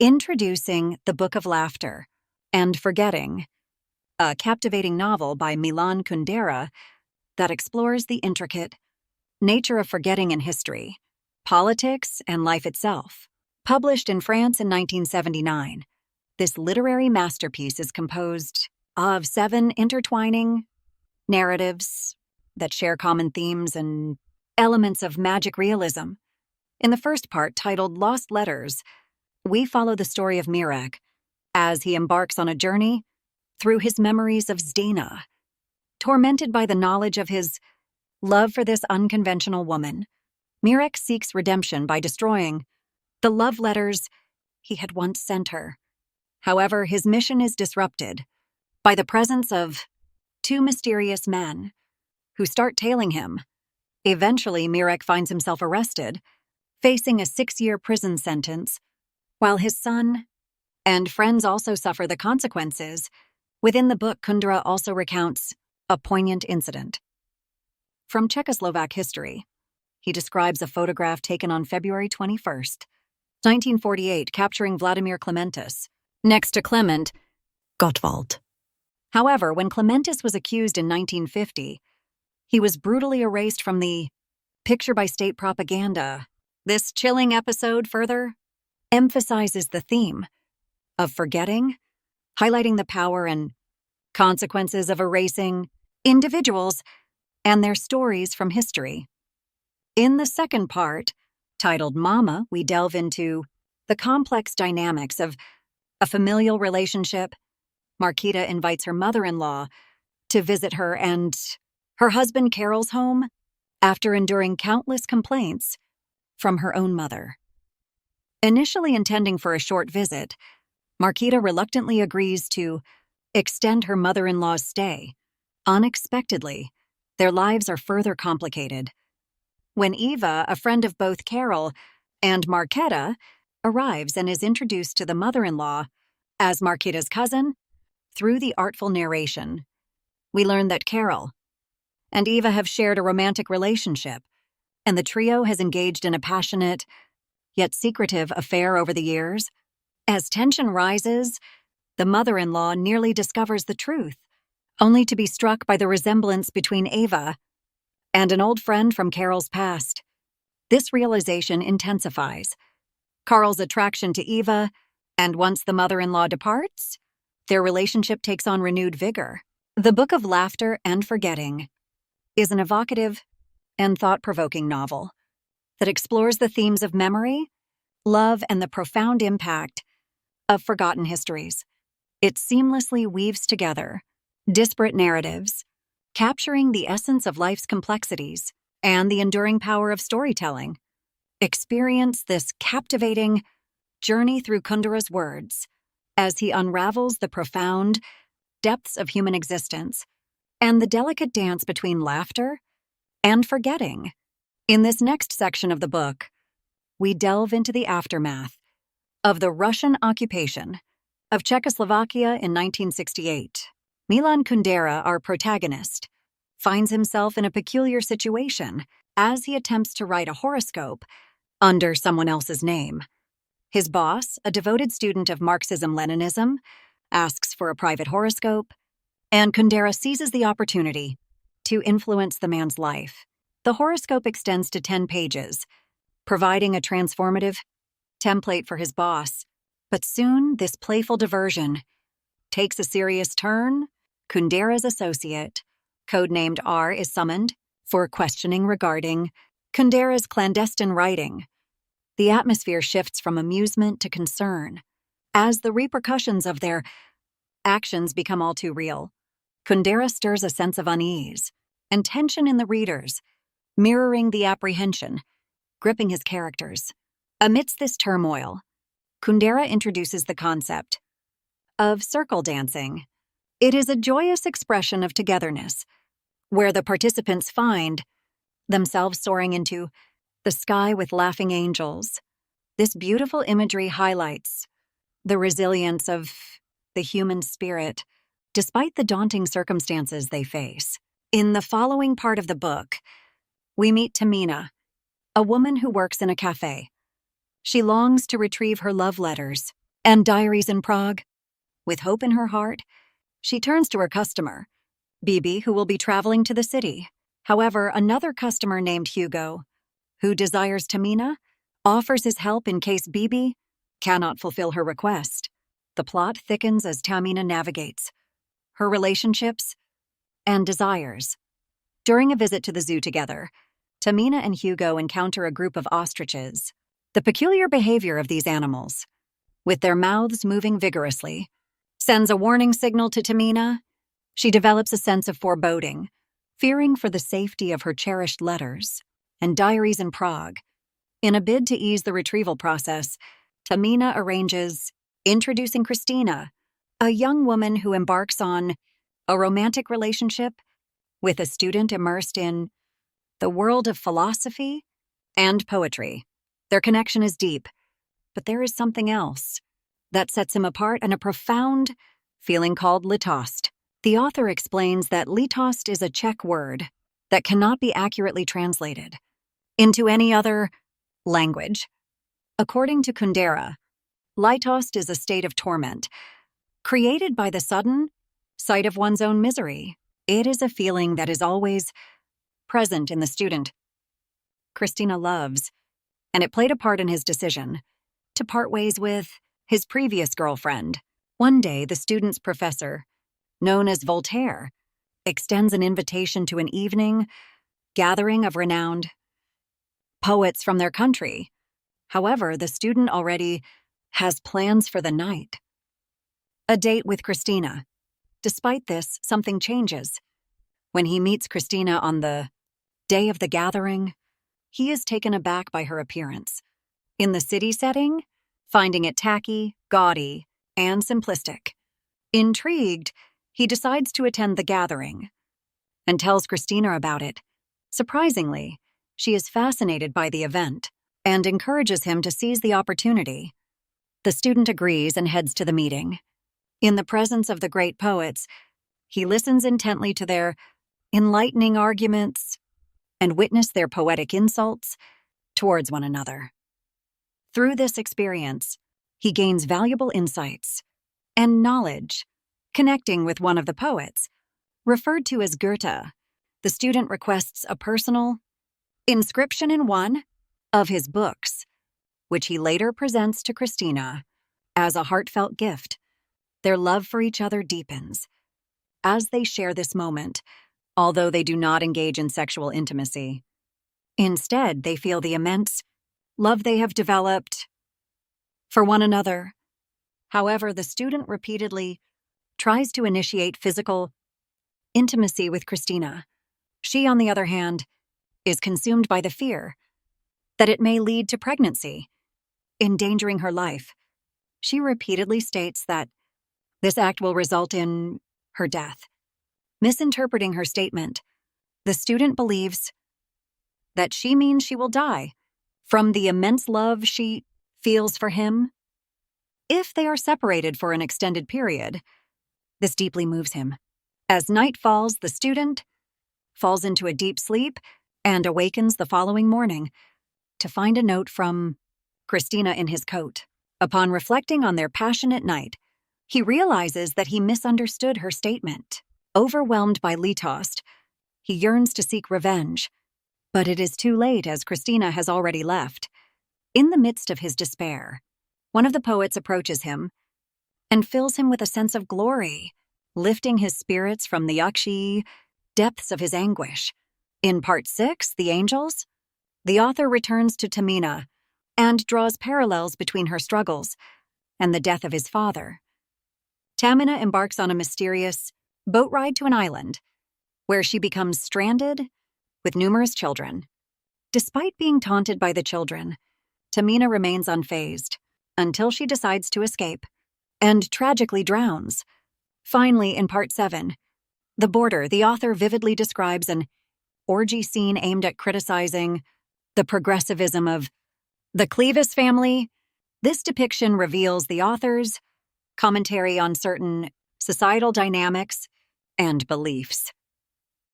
Introducing The Book of Laughter and Forgetting, a captivating novel by Milan Kundera that explores the intricate nature of forgetting in history, politics, and life itself. Published in France in 1979, this literary masterpiece is composed of 7 intertwining narratives that share common themes and elements of magic realism. In the first part, titled Lost Letters, we follow the story of Mirek as he embarks on a journey through his memories of Zdena. Tormented by the knowledge of his love for this unconventional woman, Mirek seeks redemption by destroying the love letters he had once sent her. However, his mission is disrupted by the presence of 2 mysterious men who start tailing him. Eventually, Mirek finds himself arrested, facing a 6-year prison sentence, while his son and friends also suffer the consequences. Within the book, Kundera also recounts a poignant incident from Czechoslovak history. He describes a photograph taken on February 21st, 1948, capturing Vladimir Clementis next to Clement Gottwald. However, when Clementis was accused in 1950, he was brutally erased from the picture by state propaganda. This chilling episode further emphasizes the theme of forgetting, highlighting the power and consequences of erasing individuals and their stories from history. In the second part, titled Mama, we delve into the complex dynamics of a familial relationship. Markita invites her mother-in-law to visit her and her husband Carol's home after enduring countless complaints from her own mother. Initially intending for a short visit, Markita reluctantly agrees to extend her mother-in-law's stay. Unexpectedly, their lives are further complicated when Eva, a friend of both Carol and Marketa, arrives and is introduced to the mother-in-law as Marketa's cousin. Through the artful narration, we learn that Carol and Eva have shared a romantic relationship, and the trio has engaged in a passionate yet secretive affair over the years. As tension rises, the mother-in-law nearly discovers the truth, only to be struck by the resemblance between Eva and an old friend from Carol's past. This realization intensifies Carl's attraction to Eva, and once the mother-in-law departs, their relationship takes on renewed vigor. The Book of Laughter and Forgetting is an evocative and thought-provoking novel that explores the themes of memory, love, and the profound impact of forgotten histories. It seamlessly weaves together disparate narratives, capturing the essence of life's complexities and the enduring power of storytelling. Experience this captivating journey through Kundera's words as he unravels the profound depths of human existence and the delicate dance between laughter and forgetting. In this next section of the book, we delve into the aftermath of the Russian occupation of Czechoslovakia in 1968. Milan Kundera, our protagonist, finds himself in a peculiar situation as he attempts to write a horoscope under someone else's name. His boss, a devoted student of Marxism-Leninism, asks for a private horoscope, and Kundera seizes the opportunity to influence the man's life. The horoscope extends to 10 pages, providing a transformative template for his boss. But soon, this playful diversion takes a serious turn. Kundera's associate, codenamed R, is summoned for questioning regarding Kundera's clandestine writing. The atmosphere shifts from amusement to concern as the repercussions of their actions become all too real. Kundera stirs a sense of unease and tension in the readers, mirroring the apprehension gripping his characters. Amidst this turmoil, Kundera introduces the concept of circle dancing. It is a joyous expression of togetherness, where the participants find themselves soaring into the sky with laughing angels. This beautiful imagery highlights the resilience of the human spirit, despite the daunting circumstances they face. In the following part of the book, we meet Tamina, a woman who works in a cafe. She longs to retrieve her love letters, and Diaries in Prague. With hope in her heart, she turns to her customer, Bibi, who will be traveling to the city. However, another customer named Hugo, who desires Tamina, offers his help in case Bibi cannot fulfill her request. The plot thickens as Tamina navigates her relationships and desires. During a visit to the zoo together, Tamina and Hugo encounter a group of ostriches. The peculiar behavior of these animals, with their mouths moving vigorously, sends a warning signal to Tamina. She develops a sense of foreboding, fearing for the safety of her cherished letters and diaries in Prague. In a bid to ease the retrieval process, Tamina arranges introducing Christina, a young woman who embarks on a romantic relationship with a student immersed in the world of philosophy and poetry. Their connection is deep, but there is something else that sets him apart and a profound feeling called litost. The author explains that litost is a Czech word that cannot be accurately translated into any other language. According to Kundera, litost is a state of torment created by the sudden sight of one's own misery. It is a feeling that is always present in the student Christina loves, and it played a part in his decision to part ways with his previous girlfriend. One day, the student's professor, known as Voltaire, extends an invitation to an evening gathering of renowned poets from their country. However, the student already has plans for the night. A date with Christina. Despite this, something changes. When he meets Christina on the day of the gathering, he is taken aback by her appearance. In the city setting, finding it tacky, gaudy, and simplistic. Intrigued, he decides to attend the gathering and tells Christina about it. Surprisingly, she is fascinated by the event and encourages him to seize the opportunity. The student agrees and heads to the meeting. In the presence of the great poets, he listens intently to their enlightening arguments and witness their poetic insults towards one another. Through this experience, he gains valuable insights and knowledge. Connecting with one of the poets, referred to as Goethe, the student requests a personal inscription in one of his books, which he later presents to Christina as a heartfelt gift. Their love for each other deepens as they share this moment, although they do not engage in sexual intimacy. Instead, they feel the immense love they have developed for one another. However, the student repeatedly tries to initiate physical intimacy with Christina. She, on the other hand, is consumed by the fear that it may lead to pregnancy, endangering her life. She repeatedly states that this act will result in her death. Misinterpreting her statement, the student believes that she means she will die from the immense love she feels for him. If they are separated for an extended period, this deeply moves him. As night falls, the student falls into a deep sleep and awakens the following morning to find a note from Christina in his coat. Upon reflecting on their passionate night, he realizes that he misunderstood her statement. Overwhelmed by litost, he yearns to seek revenge, but it is too late as Christina has already left. In the midst of his despair, one of the poets approaches him and fills him with a sense of glory, lifting his spirits from the ukshy depths of his anguish. In Part 6, The Angels, the author returns to Tamina and draws parallels between her struggles and the death of his father. Tamina embarks on a mysterious boat ride to an island, where she becomes stranded with numerous children. Despite being taunted by the children, Tamina remains unfazed until she decides to escape and tragically drowns. Finally, in Part 7, The Border, the author vividly describes an orgy scene aimed at criticizing the progressivism of the Clevis family. This depiction reveals the author's commentary on certain societal dynamics and beliefs.